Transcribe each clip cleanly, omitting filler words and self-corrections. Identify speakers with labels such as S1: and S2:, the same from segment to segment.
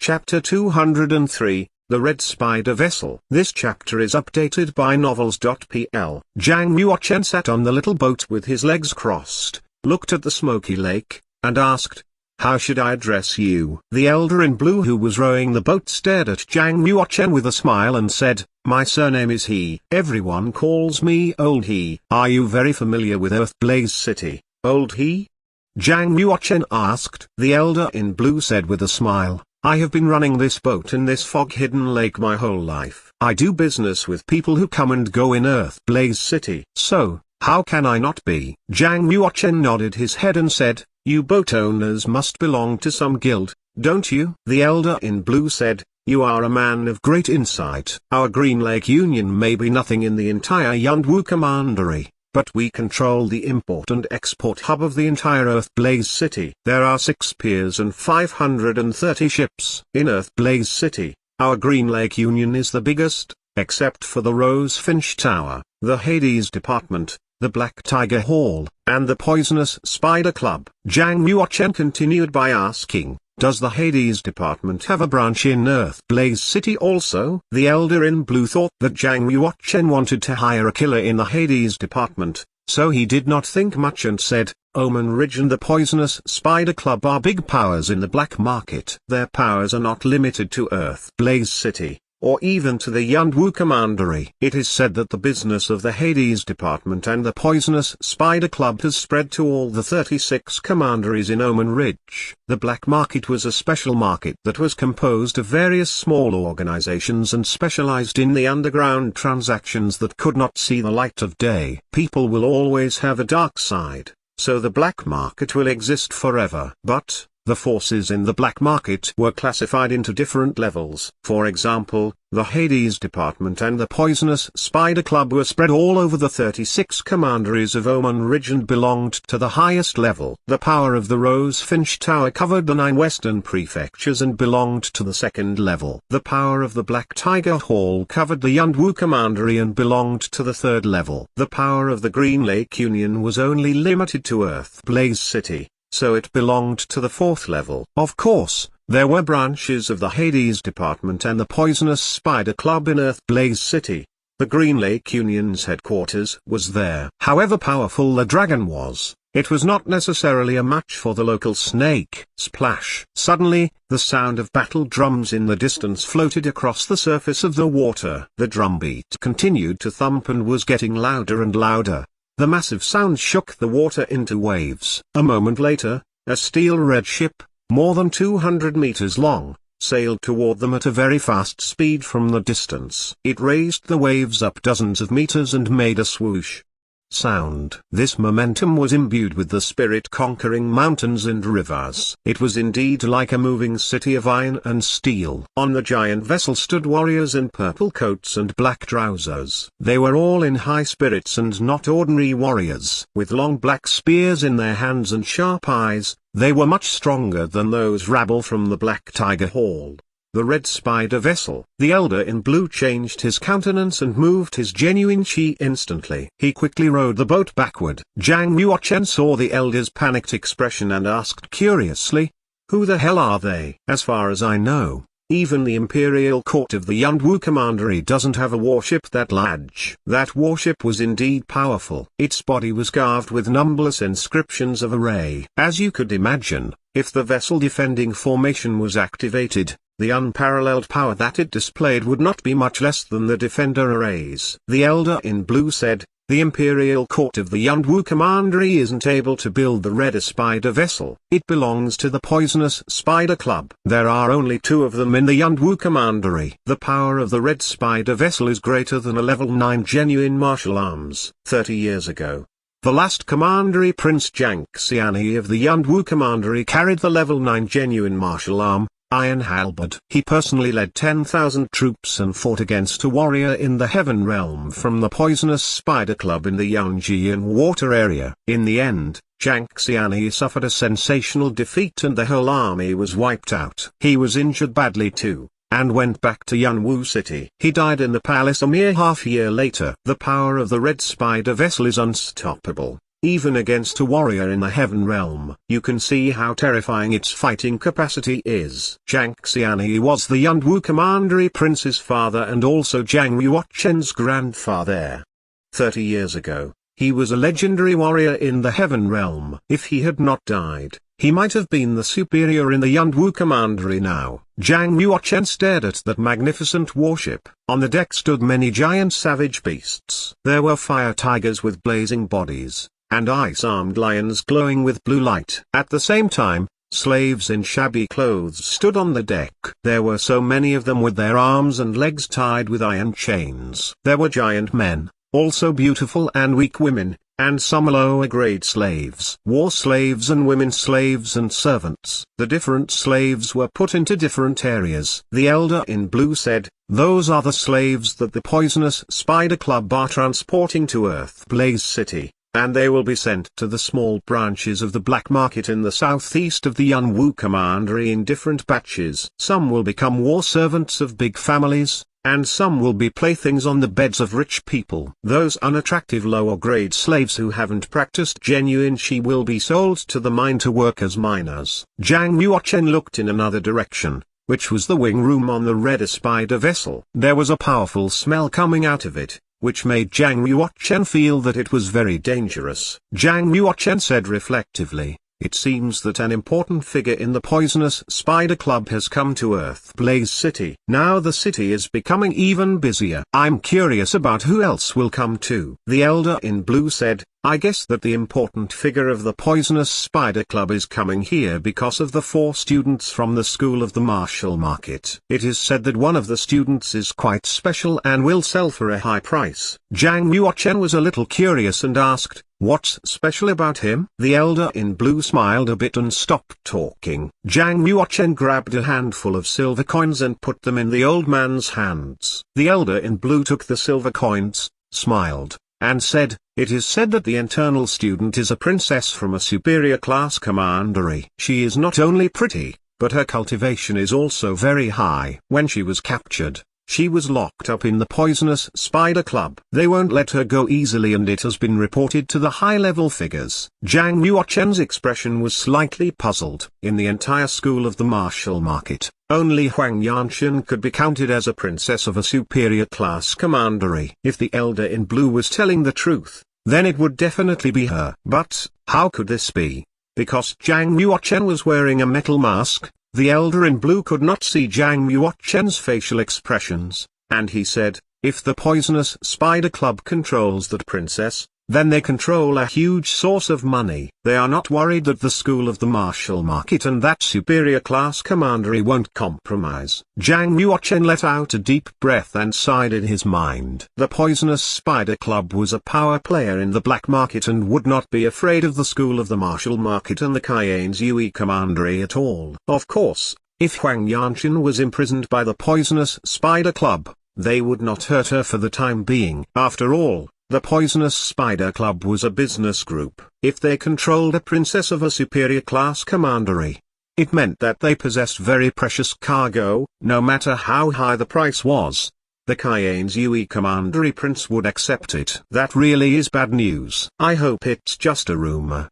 S1: Chapter 203, The Red Spider Vessel. This chapter is updated by novels.pl. Zhang Yuochen sat on the little boat with his legs crossed, looked at the smoky lake, and asked, "How should I address you?" The elder in blue who was rowing the boat stared at Zhang Yuochen with a smile and said, "My surname is He. Everyone calls me Old He. Are you very familiar with Earthblaze City, Old He?" Zhang Yuochen asked. The elder in blue said with a smile, "I have been running this boat in this fog-hidden lake my whole life. I do business with people who come and go in Earthblaze City. So, how can I not be?" Zhang Yuochen nodded his head and said, "You boat owners must belong to some guild, don't you?" The elder in blue said, "You are a man of great insight. Our Green Lake Union may be nothing in the entire Yunwu Commandery, but we control the import and export hub of the entire Earthblaze City. There are 6 piers and 530 ships in Earthblaze City. Our Green Lake Union is the biggest, except for the Rosefinch Tower, the Hades Department, the Black Tiger Hall, and the Poisonous Spider Club." Zhang Yuochen continued by asking, "Does the Hades Department have a branch in Earthblaze City also?" The elder in blue thought that Zhang Yuochen wanted to hire a killer in the Hades Department, so he did not think much and said, "Omen Ridge and the Poisonous Spider Club are big powers in the black market. Their powers are not limited to Earthblaze City, or even to the Yunwu Commandery. It is said that the business of the Hades Department and the Poisonous Spider Club has spread to all the 36 commanderies in Omen Ridge." The black market was a special market that was composed of various small organizations and specialized in the underground transactions that could not see the light of day. People will always have a dark side, so the black market will exist forever. But the forces in the black market were classified into different levels. For example, the Hades Department and the Poisonous Spider Club were spread all over the 36 commanderies of Omen Ridge and belonged to the highest level. The power of the Rosefinch Tower covered the 9 western prefectures and belonged to the 2nd level. The power of the Black Tiger Hall covered the Yunwu Commandery and belonged to the 3rd level. The power of the Green Lake Union was only limited to Earthblaze City, so it belonged to the 4th level. Of course, there were branches of the Hades Department and the Poisonous Spider Club in Earthblaze City. The Green Lake Union's headquarters was there. However powerful the dragon was, it was not necessarily a match for the local snake. Splash! Suddenly, the sound of battle drums in the distance floated across the surface of the water. The drumbeat continued to thump and was getting louder and louder. The massive sound shook the water into waves. A moment later, a steel-red ship, more than 200 meters long, sailed toward them at a very fast speed from the distance. It raised the waves up dozens of meters and made a swoosh sound. This momentum was imbued with the spirit conquering mountains and rivers. It was indeed like a moving city of iron and steel. On the giant vessel stood warriors in purple coats and black trousers. They were all in high spirits and not ordinary warriors. With long black spears in their hands and sharp eyes, they were much stronger than those rabble from the Black Tiger Hall. The Red Spider Vessel. The elder in blue changed his countenance and moved his genuine chi instantly. He quickly rowed the boat backward. Zhang Yuochen saw the elder's panicked expression and asked curiously, "Who the hell are they?" "As far as I know, even the Imperial Court of the Yunwu Commandery doesn't have a warship that large." That warship was indeed powerful. Its body was carved with numberless inscriptions of array. As you could imagine, if the vessel defending formation was activated, the unparalleled power that it displayed would not be much less than the defender arrays. The elder in blue said, "The Imperial Court of the Yunwu Commandery isn't able to build the Red Spider Vessel. It belongs to the Poisonous Spider Club. There are only 2 of them in the Yunwu Commandery. The power of the Red Spider Vessel is greater than a level 9 genuine martial arms." 30 years ago, the last commandery Prince Zhang Xianhe of the Yunwu Commandery carried the level 9 genuine martial arm, Iron Halberd. He personally led 10,000 troops and fought against a warrior in the Heaven Realm from the Poisonous Spider Club in the Yangjian water area. In the end, Zhang Xianhe suffered a sensational defeat and the whole army was wiped out. He was injured badly too, and went back to Yunwu City. He died in the palace a mere half-year later. The power of the Red Spider Vessel is unstoppable. even against a warrior in the heaven realm. You can see how terrifying its fighting capacity is. Jiang Xianyi was the Yunwu Commandery Prince's father and also Jiang Yuochen's grandfather. 30 years ago, he was a legendary warrior in the heaven realm. If he had not died, he might have been the superior in the Yunwu Commandery now. Jiang Yuochen stared at that magnificent warship. On the deck stood many giant savage beasts. There were fire tigers with blazing bodies, and ice-armed lions glowing with blue light. At the same time, slaves in shabby clothes stood on the deck. There were so many of them with their arms and legs tied with iron chains. There were giant men, also beautiful and weak women, and some lower-grade slaves. War slaves and women slaves and servants. The different slaves were put into different areas. The elder in blue said, "Those are the slaves that the Poisonous Spider Club are transporting to Earth Blaze City, and they will be sent to the small branches of the black market in the southeast of the Yunwu Commandery in different batches. Some will become war servants of big families, and some will be playthings on the beds of rich people. Those unattractive lower-grade slaves who haven't practiced genuine Shi will be sold to the mine to work as miners." Jiang Yuochen looked in another direction, which was the wing room on the Red Spider vessel. There was a powerful smell coming out of it, which made Jiang Yuochen feel that it was very dangerous. Jiang Yuochen said reflectively, "It seems that an important figure in the Poisonous Spider Club has come to Earth Blaze City. Now the city is becoming even busier. I'm curious about who else will come too." The elder in blue said, "I guess that the important figure of the Poisonous Spider Club is coming here because of the 4 students from the School of the Martial Market. It is said that one of the students is quite special and will sell for a high price." Jiang Yuochen was a little curious and asked, "What's special about him?" The elder in blue smiled a bit and stopped talking. Jiang Yuochen grabbed a handful of silver coins and put them in the old man's hands. The elder in blue took the silver coins, smiled, and said, "It is said that the internal student is a princess from a superior class commandery. She is not only pretty, but her cultivation is also very high. When she was captured, she was locked up in the Poisonous Spider Club. They won't let her go easily and it has been reported to the high-level figures." Jiang Yuochen's expression was slightly puzzled. In the entire school of the martial market, only Huang Yanshan could be counted as a princess of a superior class commandery. If the elder in blue was telling the truth, then it would definitely be her. But, how could this be? Because Jiang Yuochen was wearing a metal mask, the elder in blue could not see Jiang Yuochen's facial expressions, and he said, "If the Poisonous Spider Club controls that princess, then they control a huge source of money. They are not worried that the School of the Martial Market and that superior class commandery won't compromise." Jiang Yuochen let out a deep breath and sighed in his mind. The Poisonous Spider Club was a power player in the black market and would not be afraid of the School of the Martial Market and the Cayenne's Yue Commandery at all. Of course, if Huang Yanshan was imprisoned by the Poisonous Spider Club, they would not hurt her for the time being. After all, the Poisonous Spider Club was a business group. If they controlled a princess of a superior class commandery, it meant that they possessed very precious cargo, no matter how high the price was. The Cayenne's Yue Commandery prince would accept it. That really is bad news. I hope it's just a rumor.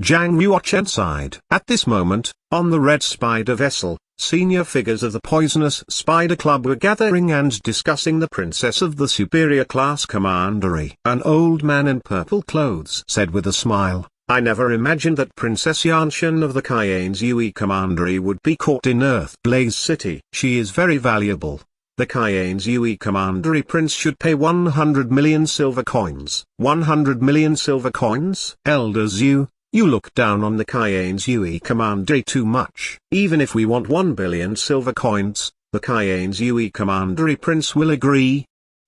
S1: Jiang Yuochen sighed. At this moment, on the Red Spider vessel, senior figures of the Poisonous Spider Club were gathering and discussing the princess of the superior class commandery. An old man in purple clothes said with a smile, "I never imagined that Princess Yanshan of the Cayenne's Yue Commandery would be caught in Earth Blaze City. She is very valuable. The Cayenne's Yue Commandery prince should pay 100 million silver coins." 100 million silver coins? Elder Zhu, you look down on the Cayenne's Yue Commandery too much. Even if we want 1 billion silver coins, the Cayenne's Yue Commandery prince will agree.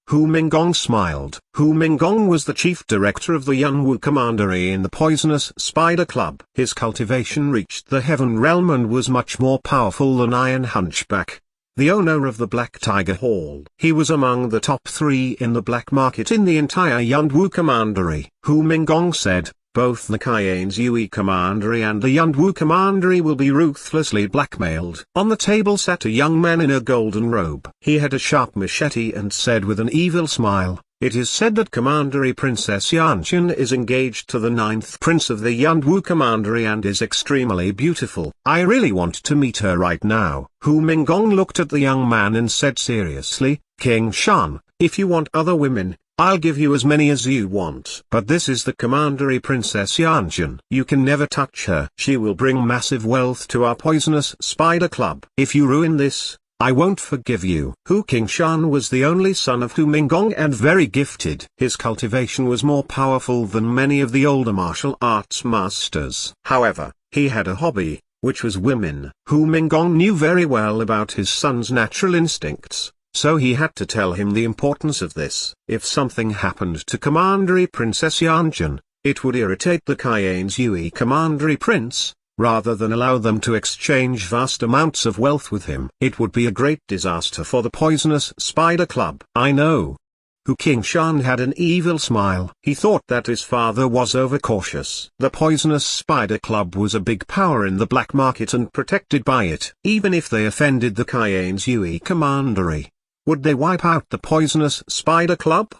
S1: Hu Minggong smiled. Hu Minggong was the chief director of the Yunwu Commandery in the Poisonous Spider Club. His cultivation reached the heaven realm and was much more powerful than Iron Hunchback, the owner of the Black Tiger Hall. He was among the top 3 in the black market in the entire Yunwu Commandery. Hu Minggong said, "Both the Cayenne's Yue Commandery and the Yunwu Commandery will be ruthlessly blackmailed." On the table sat a young man in a golden robe. He had a sharp machete and said with an evil smile, It is said that Commandery Princess Yanchen is engaged to the 9th Prince of the Yunwu Commandery and is extremely beautiful. I really want to meet her right now. Hu Minggong looked at the young man and said seriously, King Shan, if you want other women, I'll give you as many as you want. But this is the Commandery Princess Yanchen. You can never touch her. She will bring massive wealth to our poisonous spider club. If you ruin this, I won't forgive you. Hu Qingshan was the only son of Hu Minggong and very gifted. His cultivation was more powerful than many of the older martial arts masters. However, he had a hobby, which was women. Hu Minggong knew very well about his son's natural instincts, so he had to tell him the importance of this. If something happened to Commandery Princess Yanchen, it would irritate the Cayenne's Yui Commandery Prince. Rather than allow them to exchange vast amounts of wealth with him. It would be a great disaster for the poisonous spider club. I know. Hu Qingshan had an evil smile. He thought that his father was overcautious. The poisonous spider club was a big power in the black market and protected by it. Even if they offended the Cayenne's Yui Commandery, would they wipe out the poisonous spider club?